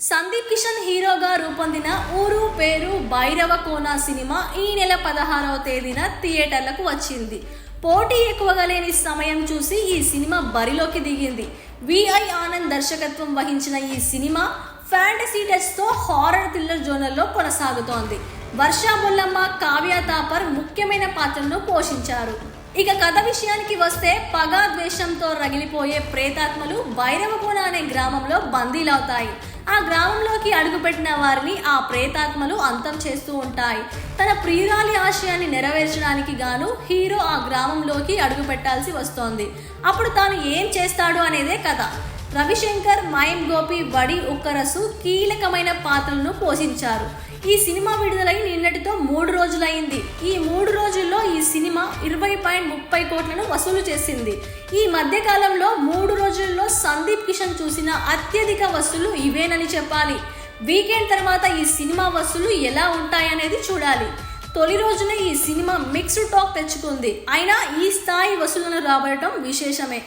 సందీప్ కిషన్ హీరోగా రూపొందిన ఊరు పేరు భైరవకోన సినిమా ఈ నెల 16వ తేదీన థియేటర్లకు వచ్చింది. పోటీ ఎక్కువగా లేని సమయం చూసి ఈ సినిమా బరిలోకి దిగింది. విఐ ఆనంద్ దర్శకత్వం వహించిన ఈ సినిమా ఫ్యాంటసీ టచ్తో హారర్ థ్రిల్లర్ జోనర్లో కొనసాగుతోంది. వర్ష బొల్లమ్మ, కావ్య తాపర్ ముఖ్యమైన పాత్రలను పోషించారు. ఇక కథ విషయానికి వస్తే పగ ద్వేషంతో రగిలిపోయే ప్రేతాత్మలు భైరవకోన అనే గ్రామంలో బందీలవుతాయి. ఆ గ్రామంలోకి అడుగుపెట్టిన వారిని ఆ ప్రేతాత్మలు అంతం చేస్తూ ఉంటాయి. తన ప్రియురాలి ఆశయాన్ని నెరవేర్చడానికి గాను హీరో ఆ గ్రామంలోకి అడుగు పెట్టాల్సి వస్తోంది. అప్పుడు తాను ఏం చేస్తాడు అనేదే కథ. రవిశంకర్, మయం గోపి, వడి ఉక్కరసు కీలకమైన పాత్రలను పోషించారు. ఈ సినిమా విడుదలై నిన్నటితో 3 రోజులైంది. ఈ 3 రోజుల్లో ఈ సినిమా 20.30 కోట్లను వసూలు చేసింది. ఈ మధ్య కాలంలో 3 రోజుల్లో సందీప్ కిషన్ చూసిన అత్యధిక వసూలు ఇవేనని చెప్పాలి. వీకెండ్ తర్వాత ఈ సినిమా వసూలు ఎలా ఉంటాయనేది చూడాలి. తొలి రోజున ఈ సినిమా మిక్స్డ్ టాక్ తెచ్చుకుంది. అయినా ఈ స్థాయి వసూలను రాబట్టడం విశేషమే.